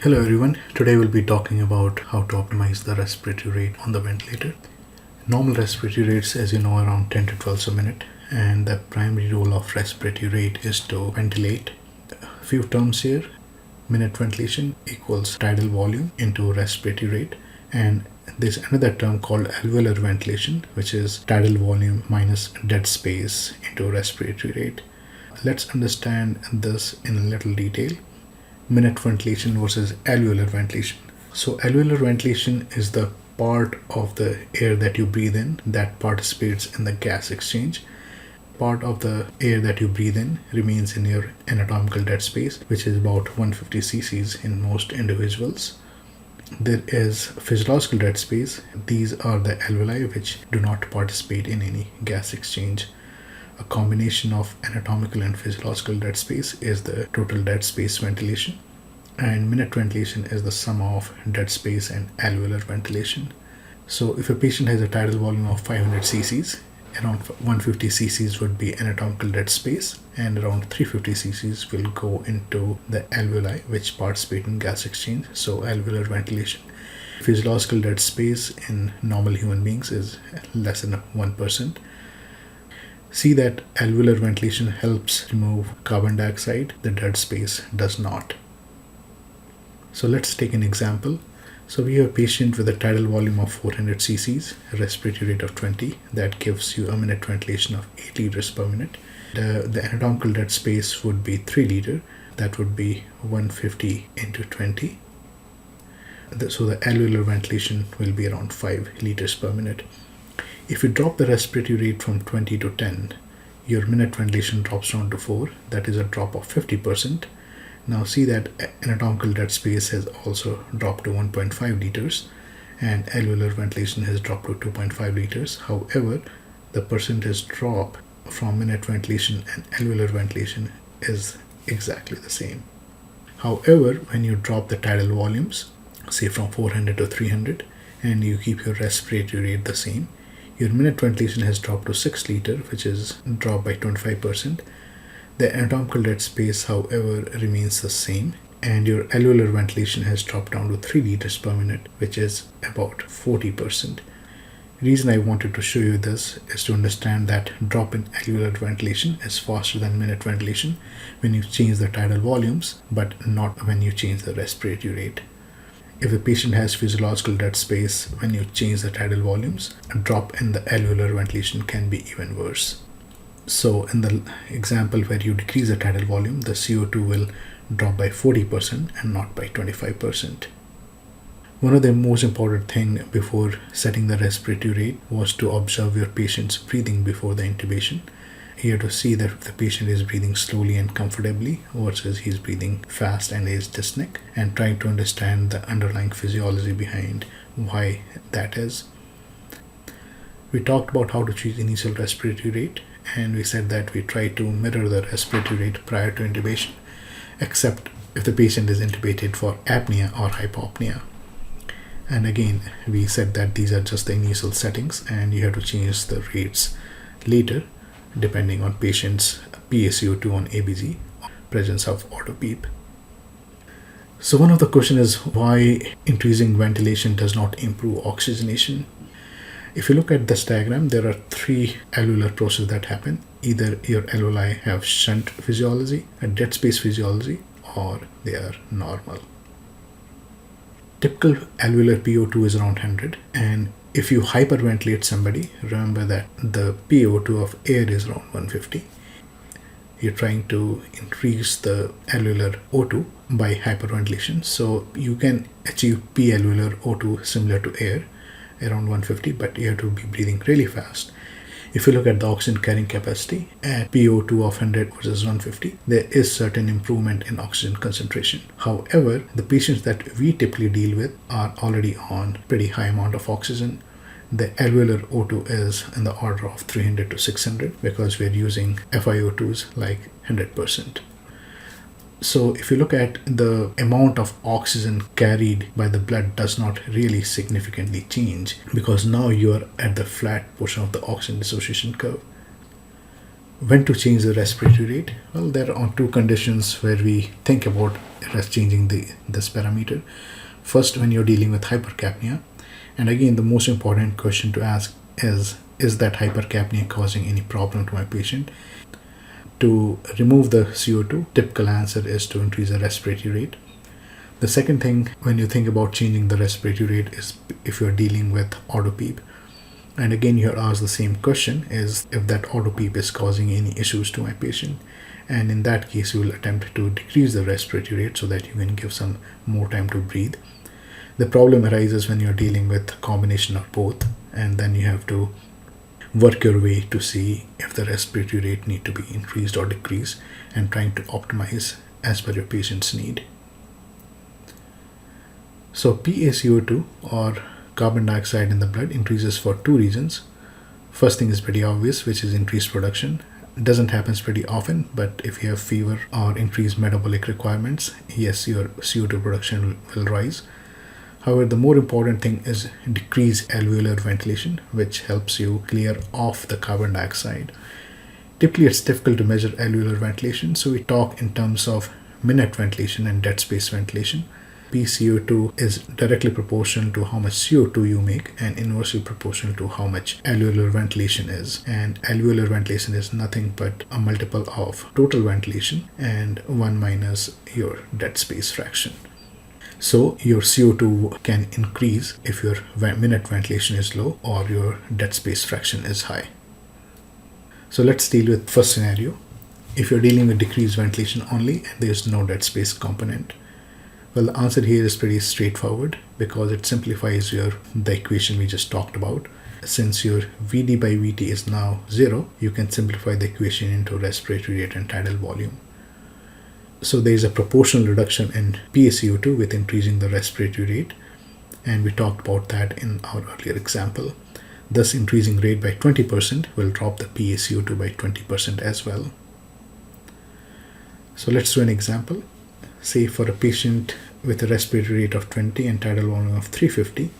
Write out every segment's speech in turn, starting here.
Hello everyone, today we'll be talking about how to optimize the respiratory rate on the ventilator. Normal respiratory rates, as you know, are around 10 to 12 a minute, and the primary role of respiratory rate is to ventilate. A few terms here: minute ventilation equals tidal volume into respiratory rate, and there's another term called alveolar ventilation, which is tidal volume minus dead space into respiratory rate. Let's understand this in a little detail. Minute ventilation versus alveolar ventilation. So alveolar ventilation is the part of the air that you breathe in that participates in the gas exchange. Part of the air that you breathe in remains in your anatomical dead space, which is about 150 cc's in most individuals. There is physiological dead space. These are the alveoli which do not participate in any gas exchange. A combination of anatomical and physiological dead space is the total dead space ventilation, and minute ventilation is the sum of dead space and alveolar ventilation. So if a patient has a tidal volume of 500 cc's, around 150 cc's would be anatomical dead space, and around 350 cc's will go into the alveoli which participate in gas exchange, so alveolar ventilation. Physiological dead space in normal human beings is less than 1%. See that alveolar ventilation helps remove carbon dioxide, the dead space does not. So let's take an example. So we have a patient with a tidal volume of 400 cc's, a respiratory rate of 20. That gives you a minute ventilation of 8 liters per minute. The anatomical dead space would be 3 liters. That would be 150 into 20. So the alveolar ventilation will be around 5 liters per minute. If you drop the respiratory rate from 20 to 10, your minute ventilation drops down to 4. That is a drop of 50%. Now see that anatomical dead space has also dropped to 1.5 liters and alveolar ventilation has dropped to 2.5 liters. However, the percentage drop from minute ventilation and alveolar ventilation is exactly the same. However, when you drop the tidal volumes, say from 400 to 300, and you keep your respiratory rate the same, your minute ventilation has dropped to 6 liters, which is dropped by 25%. The anatomical dead space, however, remains the same, and your alveolar ventilation has dropped down to 3 liters per minute, which is about 40%. The reason I wanted to show you this is to understand that drop in alveolar ventilation is faster than minute ventilation when you change the tidal volumes, but not when you change the respiratory rate. If a patient has physiological dead space, when you change the tidal volumes, a drop in the alveolar ventilation can be even worse. So in the example where you decrease the tidal volume, the CO2 will drop by 40% and not by 25%. One of the most important things before setting the respiratory rate was to observe your patient's breathing before the intubation. Here to see that if the patient is breathing slowly and comfortably versus he's breathing fast and is dyspneic, and trying to understand the underlying physiology behind why that is. We talked about how to choose initial respiratory rate, and we said that we try to mirror the respiratory rate prior to intubation, except if the patient is intubated for apnea or hypopnea. And again, we said that these are just the initial settings and you have to change the rates later depending on patient's PaCO2 on ABG, presence of auto-PEEP. So one of the questions is why increasing ventilation does not improve oxygenation. If you look at this diagram, there are 3 alveolar processes that happen. Either your alveoli have shunt physiology, a dead space physiology, or they are normal. Typical alveolar PO2 is around 100, and if you hyperventilate somebody, remember that the PO2 of air is around 150. You're trying to increase the alveolar O2 by hyperventilation, so you can achieve P alveolar O2 similar to air, around 150, but you have to be breathing really fast. If you look at the oxygen carrying capacity at PO2 of 100 versus 150, there is certain improvement in oxygen concentration. However, the patients that we typically deal with are already on pretty high amount of oxygen. The alveolar O2 is in the order of 300 to 600 because we're using FiO2s like 100%. So if you look at the amount of oxygen carried by the blood does not really significantly change because now you are at the flat portion of the oxygen dissociation curve. When to change the respiratory rate? Well, there are two conditions where we think about changing this parameter. First, when you're dealing with hypercapnia, and again, the most important question to ask is that hypercapnia causing any problem to my patient? To remove the CO2, typical answer is to increase the respiratory rate. The second thing when you think about changing the respiratory rate is if you're dealing with auto-PEEP. And again, you're asked the same question, is if that auto-PEEP is causing any issues to my patient. And in that case, you will attempt to decrease the respiratory rate so that you can give some more time to breathe. The problem arises when you're dealing with a combination of both, and then you have to work your way to see if the respiratory rate need to be increased or decreased, and trying to optimize as per your patient's need. So PaCO2 or carbon dioxide in the blood increases for two reasons. First thing is pretty obvious, which is increased production. It doesn't happen pretty often, but if you have fever or increased metabolic requirements, yes, your CO2 production will rise. However, the more important thing is decrease alveolar ventilation, which helps you clear off the carbon dioxide. Typically, it's difficult to measure alveolar ventilation, so we talk in terms of minute ventilation and dead space ventilation. PaCO2 is directly proportional to how much CO2 you make and inversely proportional to how much alveolar ventilation is. And alveolar ventilation is nothing but a multiple of total ventilation and 1 minus your dead space fraction. So your CO2 can increase if your minute ventilation is low or your dead space fraction is high. So let's deal with first scenario. If you're dealing with decreased ventilation only and there's no dead space component, well, the answer here is pretty straightforward because it simplifies the equation we just talked about. Since your Vd by Vt is now 0, you can simplify the equation into respiratory rate and tidal volume. So there is a proportional reduction in PaCO2 with increasing the respiratory rate, and we talked about that in our earlier example. Thus, increasing rate by 20% will drop the PaCO2 by 20% as well. So let's do an example. Say for a patient with a respiratory rate of 20 and tidal volume of 350,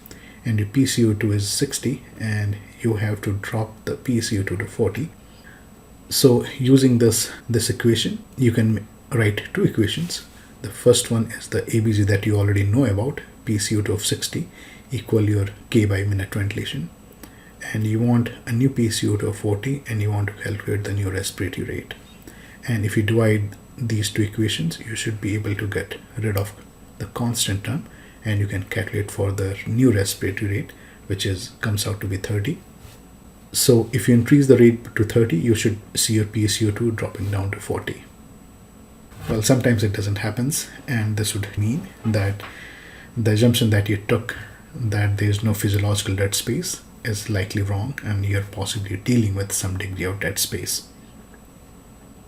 and your PaCO2 is 60, and you have to drop the PaCO2 to 40. So using this equation, you can write two equations. The first one is the ABC that you already know about, PaCO2 of 60 equal your K by minute ventilation. And you want a new PaCO2 of 40, and you want to calculate the new respiratory rate. And if you divide these two equations, you should be able to get rid of the constant term, and you can calculate for the new respiratory rate, which comes out to be 30. So if you increase the rate to 30, you should see your PaCO2 dropping down to 40. Well, sometimes it doesn't happen, and this would mean that the assumption that you took that there is no physiological dead space is likely wrong, and you're possibly dealing with some degree of dead space.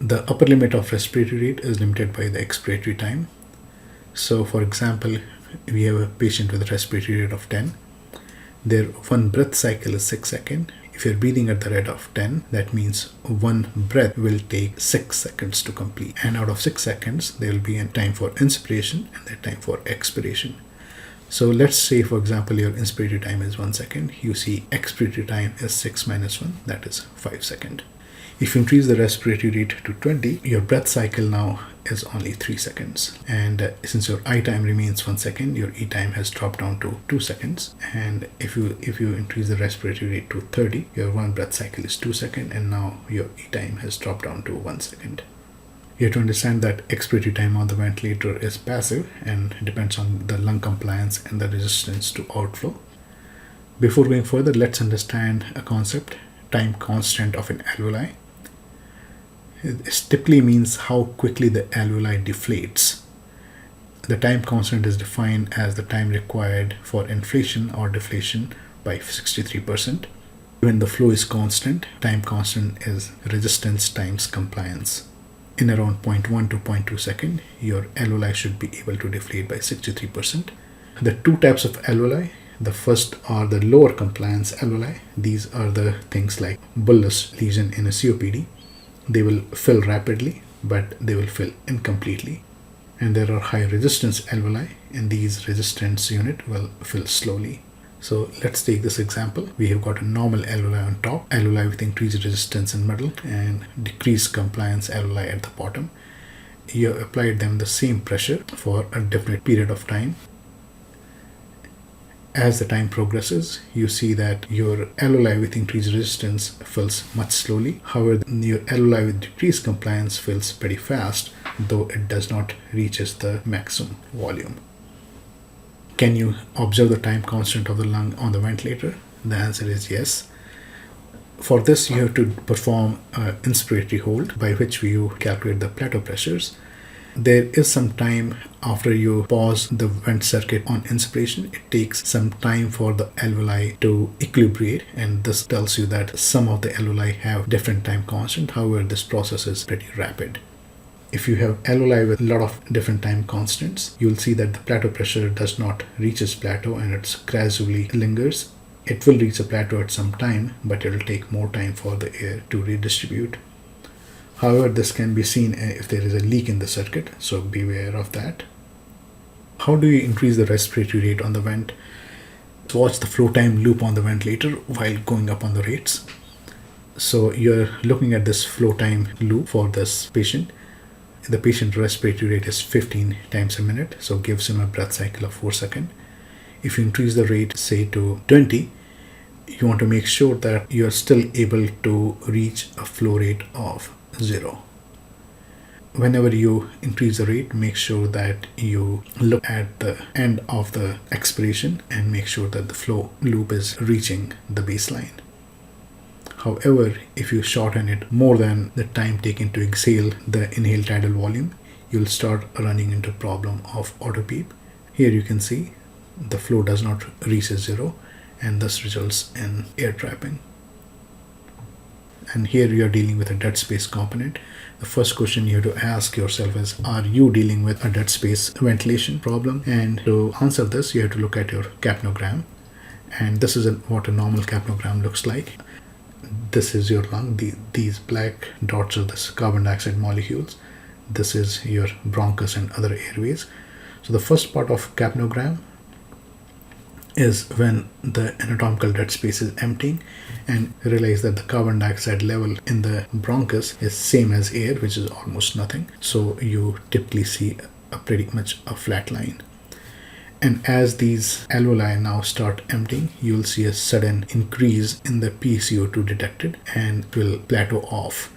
The upper limit of respiratory rate is limited by the expiratory time. So for example, we have a patient with a respiratory rate of 10. Their one breath cycle is 6 seconds. If you're breathing at the rate of 10, that means one breath will take 6 seconds to complete. And out of 6 seconds, there will be a time for inspiration and a time for expiration. So let's say, for example, your inspiratory time is 1 second. You see expiratory time is 6 minus 1, that is 5 seconds. If you increase the respiratory rate to 20, your breath cycle now is only 3 seconds. And since your I time remains 1 second, your E time has dropped down to 2 seconds. And if you increase the respiratory rate to 30, your one breath cycle is 2 seconds, and now your E time has dropped down to 1 second. You have to understand that expiratory time on the ventilator is passive and depends on the lung compliance and the resistance to outflow. Before going further, let's understand a concept, time constant of an alveoli. It typically means how quickly the alveoli deflates. The time constant is defined as the time required for inflation or deflation by 63%. When the flow is constant, time constant is resistance times compliance. In around 0.1 to 0.2 seconds, your alveoli should be able to deflate by 63%. The two types of alveoli, the first are the lower compliance alveoli. These are the things like bullous lesion in a COPD. They will fill rapidly, but they will fill incompletely. And there are high resistance alveoli, and these resistance unit will fill slowly. So let's take this example. We have got a normal alveoli on top, alveoli with increased resistance in middle and decreased compliance alveoli at the bottom. You have applied them the same pressure for a definite period of time. As the time progresses, you see that your alveoli with increased resistance fills much slowly. However, your alveoli with decreased compliance fills pretty fast, though it does not reaches the maximum volume. Can you observe the time constant of the lung on the ventilator? The answer is yes. For this, you have to perform an inspiratory hold, by which you calculate the plateau pressures. There is some time after you pause the vent circuit on inspiration. It takes some time for the alveoli to equilibrate, and this tells you that some of the alveoli have different time constant. However, this process is pretty rapid. If you have alveoli with a lot of different time constants, you will see that the plateau pressure does not reach its plateau and it gradually lingers. It will reach a plateau at some time, but it will take more time for the air to redistribute. However, this can be seen if there is a leak in the circuit, so beware of that. How do you increase the respiratory rate on the vent? So watch the flow time loop on the ventilator while going up on the rates. So you're looking at this flow time loop for this patient. The patient respiratory rate is 15 times a minute, so gives him a breath cycle of 4 seconds. If you increase the rate, say to 20, you want to make sure that you are still able to reach a flow rate of 0. Whenever you increase the rate, make sure that you look at the end of the expiration and make sure that the flow loop is reaching the baseline. However, if you shorten it more than the time taken to exhale the inhaled tidal volume, you'll start running into problem of auto-PEEP. Here you can see the flow does not reach 0, and this results in air trapping. And here you are dealing with a dead space component. The first question you have to ask yourself is, are you dealing with a dead space ventilation problem? And to answer this, you have to look at your capnogram. And this is what a normal capnogram looks like. This is your lung. These black dots are the carbon dioxide molecules. This is your bronchus and other airways. So the first part of capnogram is when the anatomical dead space is emptying, and realize that the carbon dioxide level in the bronchus is same as air, which is almost nothing. So you typically see a pretty much a flat line. And as these alveoli now start emptying, you will see a sudden increase in the PaCO2 detected, and it will plateau off.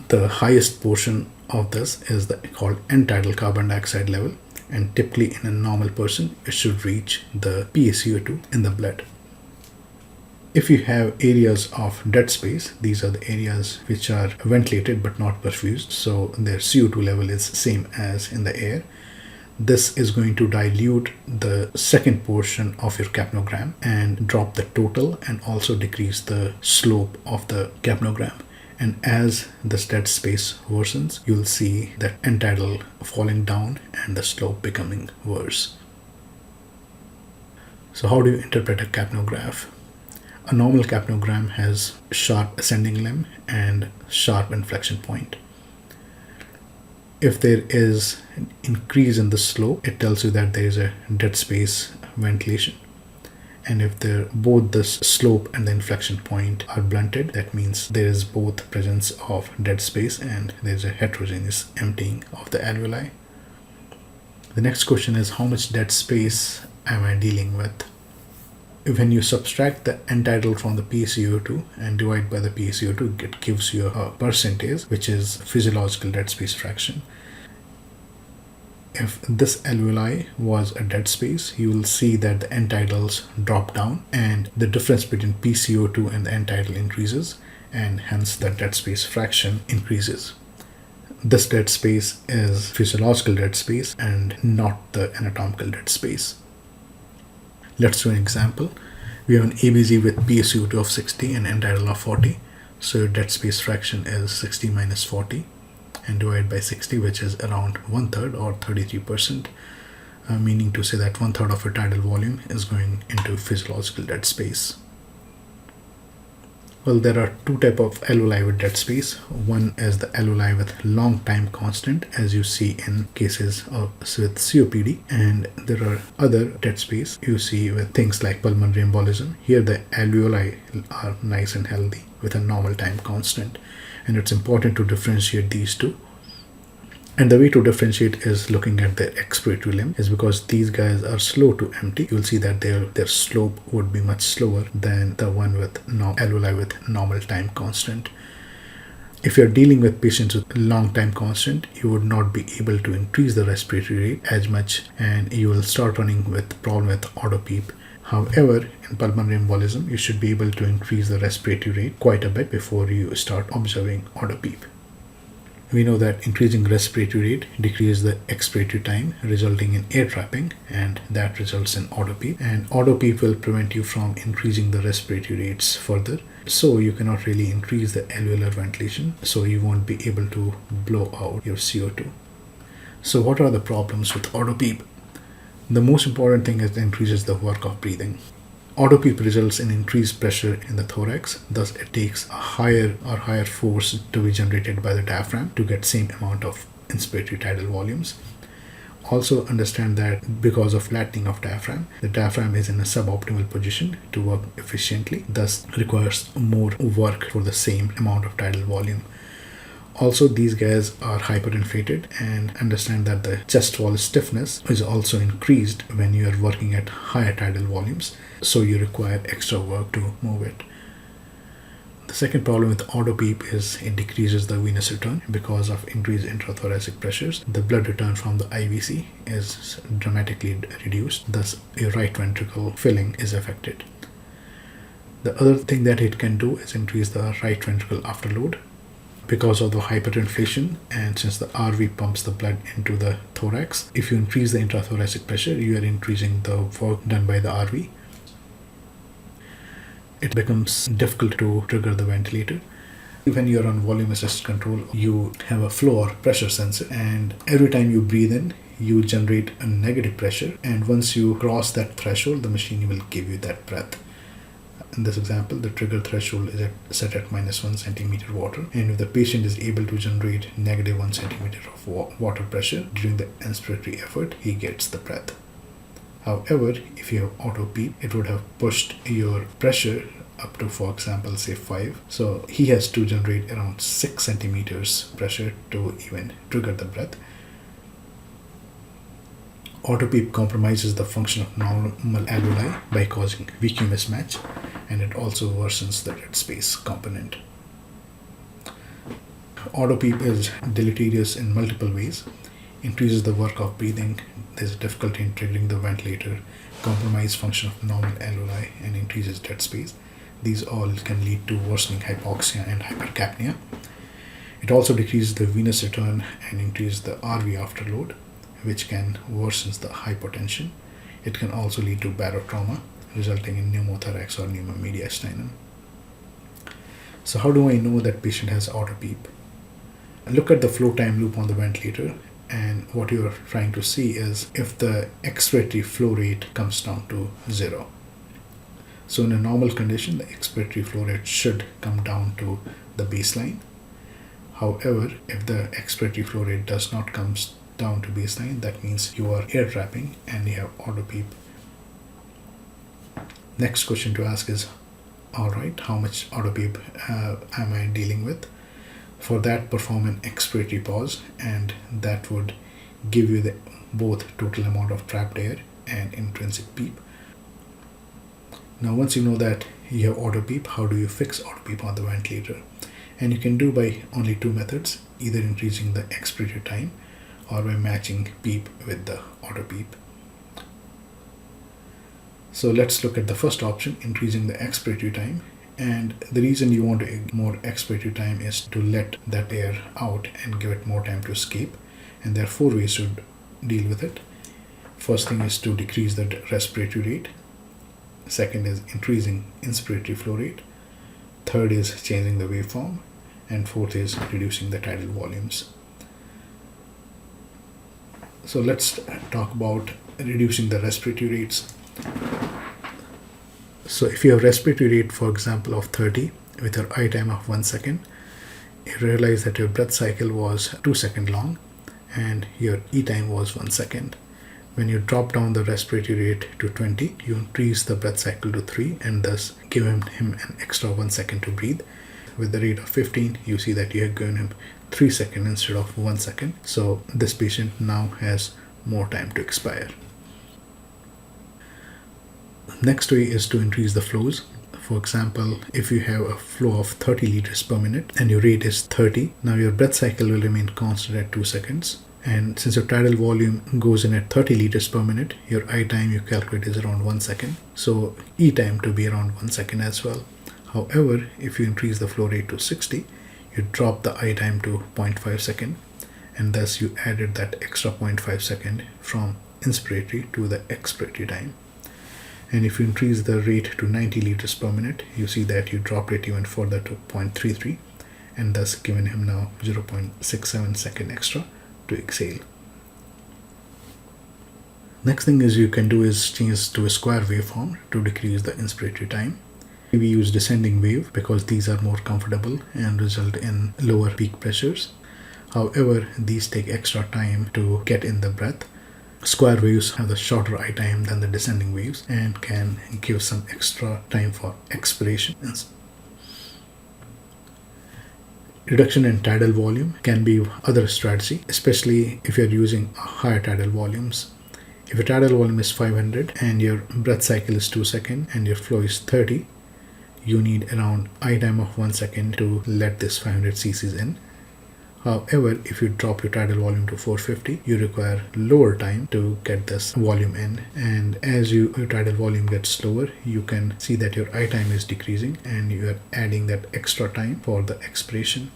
The highest portion of this is called end-tidal carbon dioxide level, and typically in a normal person, it should reach the PaCO2 in the blood. If you have areas of dead space, these are the areas which are ventilated but not perfused, so their CO2 level is same as in the air. This is going to dilute the second portion of your capnogram and drop the total, and also decrease the slope of the capnogram. And as this dead space worsens, you'll see that end-tidal falling down and the slope becoming worse. So how do you interpret a capnograph? A normal capnogram has sharp ascending limb and sharp inflection point. If there is an increase in the slope, it tells you that there is a dead space ventilation. And if both the slope and the inflection point are blunted, that means there is both presence of dead space and there is a heterogeneous emptying of the alveoli. The next question is, how much dead space am I dealing with? When you subtract the end-tidal from the PaCO2 and divide by the PaCO2, it gives you a percentage, which is physiological dead space fraction. If this alveoli was a dead space, you will see that the end-tidals drop down and the difference between PaCO2 and the end-tidal increases, and hence the dead space fraction increases. This dead space is physiological dead space and not the anatomical dead space. Let's do an example. We have an ABG with PaCO2 of 60 and end-tidal of 40. So your dead space fraction is 60 minus 40 and divided by 60, which is around 1/3 or 33%, meaning to say that 1/3 of your tidal volume is going into physiological dead space. Well, there are two types of alveoli with dead space. One is the alveoli with long time constant, as you see in cases with COPD, and there are other dead space you see with things like pulmonary embolism. Here the alveoli are nice and healthy with a normal time constant, and it's important to differentiate these two. And the way to differentiate is looking at their expiratory limb, is because these guys are slow to empty. You'll see that their slope would be much slower than the one with alveoli with normal time constant. If you're dealing with patients with long time constant, you would not be able to increase the respiratory rate as much, and you will start running with problem with auto-PEEP. However, in pulmonary embolism, you should be able to increase the respiratory rate quite a bit before you start observing auto-PEEP. We know that increasing respiratory rate decreases the expiratory time, resulting in air trapping, and that results in auto-PEEP. And auto-PEEP will prevent you from increasing the respiratory rates further. So you cannot really increase the alveolar ventilation, so you won't be able to blow out your CO2. So what are the problems with auto-PEEP? The most important thing is it increases the work of breathing. Auto-PEEP results in increased pressure in the thorax, thus it takes a higher force to be generated by the diaphragm to get same amount of inspiratory tidal volumes. Also understand that because of flattening of diaphragm, the diaphragm is in a suboptimal position to work efficiently, thus requires more work for the same amount of tidal volume. Also, these guys are hyperinflated, and understand that the chest wall stiffness is also increased when you are working at higher tidal volumes, so you require extra work to move it. The second problem with auto-PEEP is it decreases the venous return because of increased intrathoracic pressures. The blood return from the IVC is dramatically reduced, thus your right ventricle filling is affected. The other thing that it can do is increase the right ventricle afterload. Because of the hyperinflation, and since the RV pumps the blood into the thorax, if you increase the intrathoracic pressure, you are increasing the work done by the RV. It becomes difficult to trigger the ventilator. When you're on volume assist control, you have a flow or pressure sensor, and every time you breathe in, you generate a negative pressure, and once you cross that threshold, the machine will give you that breath. In this example, the trigger threshold is set at -1 centimeter water, and if the patient is able to generate -1 centimeter of water pressure during the inspiratory effort, he gets the breath. However, if you have auto-PEEP, it would have pushed your pressure up to, for example, say 5. So he has to generate around 6 centimeters pressure to even trigger the breath. Auto-PEEP compromises the function of normal alveoli by causing VQ mismatch, and it also worsens the dead space component. Auto-PEEP is deleterious in multiple ways. Increases the work of breathing, there's difficulty in triggering the ventilator, compromised function of normal alveoli, and increases dead space. These all can lead to worsening hypoxia and hypercapnia. It also decreases the venous return and increases the RV afterload, which can worsen the hypotension. It can also lead to barotrauma, resulting in pneumothorax or pneumomediastinum. So how do I know that patient has auto-PEEP? Look at the flow time loop on the ventilator, and what you are trying to see is if the expiratory flow rate comes down to 0. So in a normal condition, the expiratory flow rate should come down to the baseline. However, if the expiratory flow rate does not come down to baseline, that means you are air trapping and you have auto-PEEP. Next question to ask is, alright, how much auto-PEEP am I dealing with? For that, perform an expiratory pause, and that would give you both total amount of trapped air and intrinsic PEEP. Now once you know that you have auto-PEEP, how do you fix auto-PEEP on the ventilator? And you can do by only two methods, either increasing the expiratory time or by matching PEEP with the auto-PEEP. So let's look at the first option, increasing the expiratory time. And the reason you want to more expiratory time is to let that air out and give it more time to escape. And there are 4 ways to deal with it. First thing is to decrease the respiratory rate. Second is increasing inspiratory flow rate. Third is changing the waveform. And fourth is reducing the tidal volumes. So let's talk about reducing the respiratory rates. So if you have respiratory rate, for example, of 30, with your I time of 1 second, you realize that your breath cycle was 2 seconds long and your E time was 1 second. When you drop down the respiratory rate to 20, you increase the breath cycle to 3 and thus give him an extra 1 second to breathe. With the rate of 15, you see that you have given him 3 seconds instead of 1 second. So this patient now has more time to expire. Next way is to increase the flows. For example, if you have a flow of 30 liters per minute and your rate is 30, now your breath cycle will remain constant at 2 seconds. And since your tidal volume goes in at 30 liters per minute, your I time you calculate is around 1 second. So E time to be around 1 second as well. However, if you increase the flow rate to 60, you drop the I time to 0.5 second, and thus you added that extra 0.5 second from inspiratory to the expiratory time. And if you increase the rate to 90 liters per minute, you see that you drop it even further to 0.33, and thus given him now 0.67 second extra to exhale. Next thing is you can do is change to a square waveform to decrease the inspiratory time. We use descending wave because these are more comfortable and result in lower peak pressures. However, these take extra time to get in the breath. Square waves have the shorter I time than the descending waves and can give some extra time for expiration. Reduction in tidal volume can be other strategy, especially if you're using higher tidal volumes. If your tidal volume is 500 and your breath cycle is 2 seconds and your flow is 30, you need around I time of 1 second to let this 500 cc's in. However, if you drop your tidal volume to 450, you require lower time to get this volume in. And as your tidal volume gets slower, you can see that your I time is decreasing and you are adding that extra time for the expiration.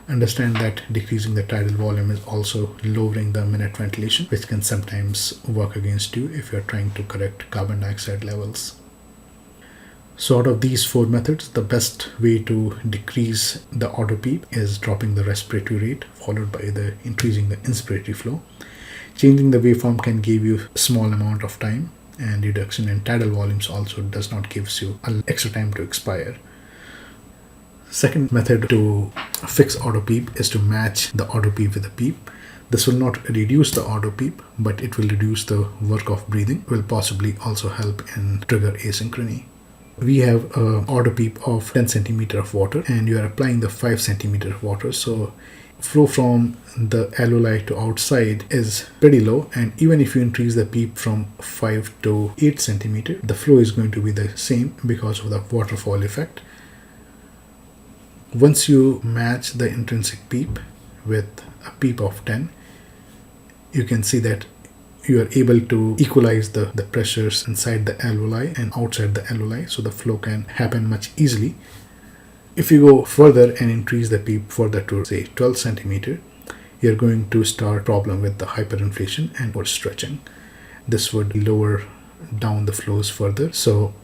Understand that decreasing the tidal volume is also lowering the minute ventilation, which can sometimes work against you if you're trying to correct carbon dioxide levels. So out of these 4 methods, the best way to decrease the auto-PEEP is dropping the respiratory rate, followed by the increasing the inspiratory flow. Changing the waveform can give you a small amount of time, and reduction in tidal volumes also does not give you extra time to expire. Second method to fix auto-PEEP is to match the auto-PEEP with the PEEP. This will not reduce the auto-PEEP, but it will reduce the work of breathing. It will possibly also help in trigger asynchrony. We have an auto-PEEP of 10 centimeter of water and you are applying the 5 centimeter of water. So flow from the alveoli to outside is pretty low, and even if you increase the PEEP from 5 to 8 centimeter, the flow is going to be the same because of the waterfall effect. Once you match the intrinsic PEEP with a PEEP of 10, you can see that you are able to equalize the pressures inside the alveoli and outside the alveoli, so the flow can happen much easily. If you go further and increase the PEEP further to say 12 centimeter, you're going to start problem with the hyperinflation and or stretching. This would lower down the flows further. So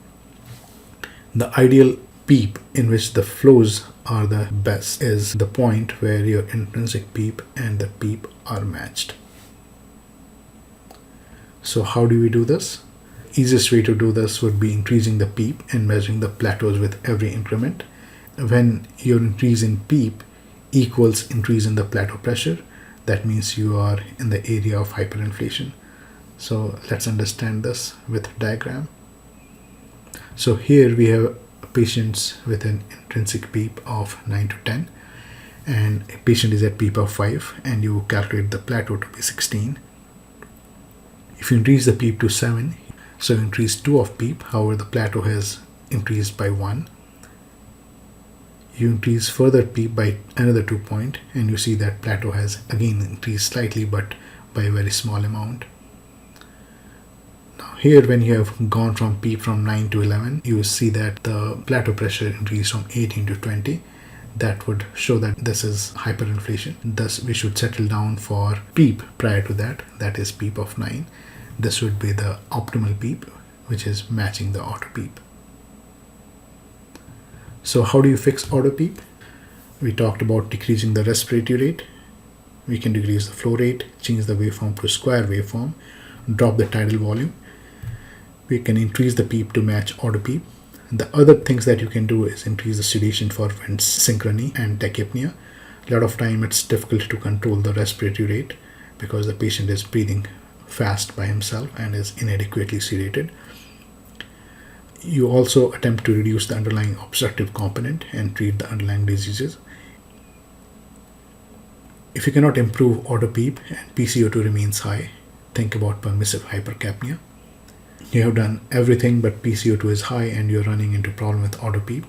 the ideal PEEP in which the flows are the best is the point where your intrinsic PEEP and the PEEP are matched. So how do we do this? Easiest way to do this would be increasing the PEEP and measuring the plateaus with every increment. When your increase in PEEP equals increase in the plateau pressure, that means you are in the area of hyperinflation. So let's understand this with a diagram. So here we have patients with an intrinsic PEEP of 9 to 10 and a patient is at PEEP of 5 and you calculate the plateau to be 16. If you increase the PEEP to 7, so increase 2 of PEEP, however the plateau has increased by 1. You increase further PEEP by another 2 points and you see that plateau has again increased slightly but by a very small amount. Now here when you have gone from PEEP from 9 to 11, you see that the plateau pressure increased from 18 to 20. That would show that this is hyperinflation. Thus we should settle down for PEEP prior to that, that is PEEP of 9. This would be the optimal PEEP, which is matching the auto-PEEP. So how do you fix auto-PEEP? We talked about decreasing the respiratory rate. We can decrease the flow rate, change the waveform to a square waveform, drop the tidal volume. We can increase the PEEP to match auto-PEEP. The other things that you can do is increase the sedation for vent synchrony and tachypnea. A lot of time it's difficult to control the respiratory rate because the patient is breathing fast by himself and is inadequately sedated. You also attempt to reduce the underlying obstructive component and treat the underlying diseases. If you cannot improve auto-PEEP and PCO2 remains high, think about permissive hypercapnia. You have done everything but PCO2 is high and you're running into problem with auto-PEEP.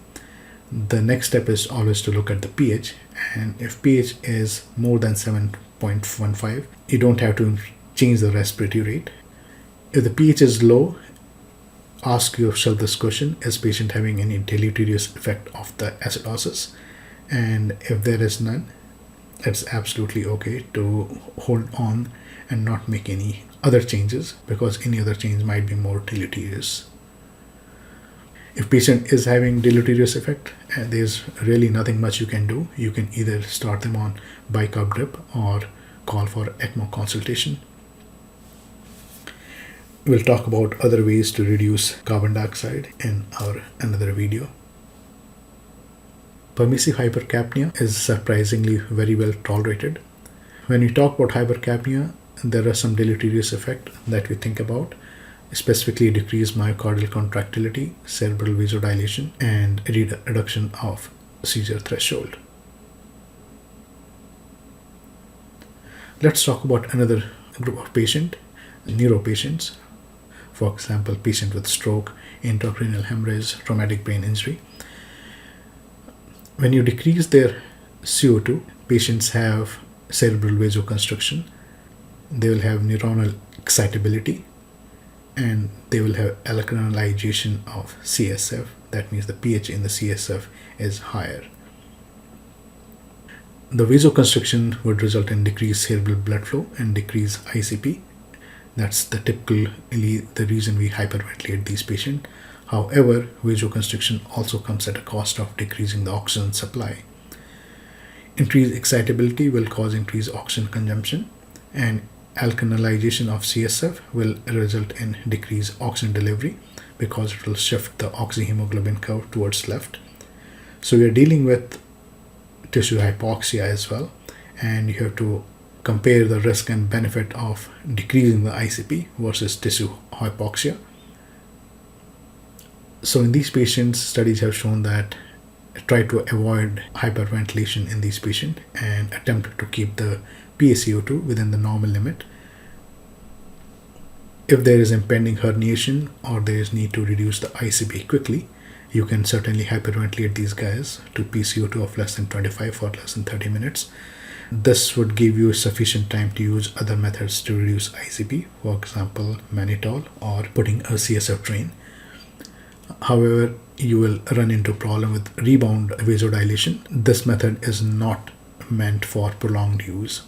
The next step is always to look at the pH, and if pH is more than 7.15, you don't have to change the respiratory rate. If the pH is low, ask yourself this question: is patient having any deleterious effect of the acidosis? And if there is none, it's absolutely okay to hold on and not make any other changes, because any other change might be more deleterious. If patient is having deleterious effect, there's really nothing much you can do. You can either start them on bicarb drip or call for ECMO consultation. We'll talk about other ways to reduce carbon dioxide in our another video. Permissive hypercapnia is surprisingly very well tolerated. When we talk about hypercapnia, there are some deleterious effects that we think about, specifically decreased myocardial contractility, cerebral vasodilation, and reduction of seizure threshold. Let's talk about another group of patients, neuro patients. For example, patient with stroke, intracranial hemorrhage, traumatic brain injury. When you decrease their CO2, patients have cerebral vasoconstriction, they will have neuronal excitability, and they will have alkalization of CSF. That means the pH in the CSF is higher. The vasoconstriction would result in decreased cerebral blood flow and decreased ICP. That's typically the reason we hyperventilate these patients. However, vasoconstriction also comes at a cost of decreasing the oxygen supply. Increased excitability will cause increased oxygen consumption, and alkalization of CSF will result in decreased oxygen delivery because it will shift the oxyhemoglobin curve towards left. So we are dealing with tissue hypoxia as well, and you have to compare the risk and benefit of decreasing the ICP versus tissue hypoxia. So in these patients, studies have shown that try to avoid hyperventilation in these patients and attempt to keep the PaCO2 within the normal limit. If there is impending herniation or there is need to reduce the ICP quickly, you can certainly hyperventilate these guys to PaCO2 of less than 25 for less than 30 minutes. This would give you sufficient time to use other methods to reduce ICP, for example, mannitol or putting a CSF drain. However, you will run into problem with rebound vasodilation. This method is not meant for prolonged use.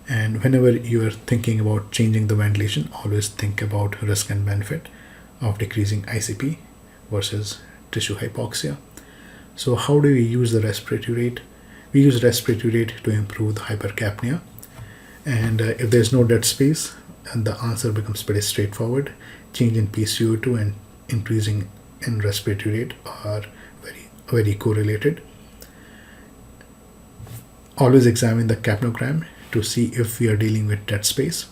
And whenever you are thinking about changing the ventilation, always think about risk and benefit of decreasing ICP versus tissue hypoxia. So how do we use the respiratory rate? We use respiratory rate to improve the hypercapnia. And if there's no dead space, the answer becomes pretty straightforward. Change in PaCO2 and increasing in respiratory rate are very correlated. Always examine the Capnogram to see if we are dealing with dead space.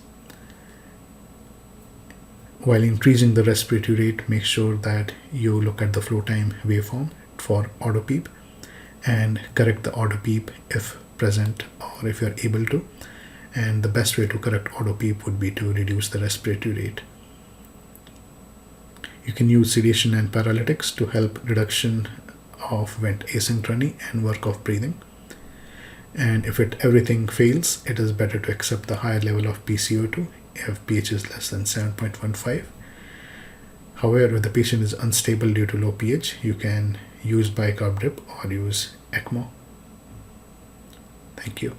While increasing the respiratory rate, make sure that you look at the flow time waveform for auto-PEEP and correct the auto-PEEP if present or if you are able to. And the best way to correct auto-PEEP would be to reduce the respiratory rate. You can use sedation and paralytics to help reduction of vent asynchrony and work of breathing. And if everything fails, it is better to accept the higher level of PaCO2 if pH is less than 7.15. However, if the patient is unstable due to low pH, you can use bicarb drip or use ECMO. Thank you.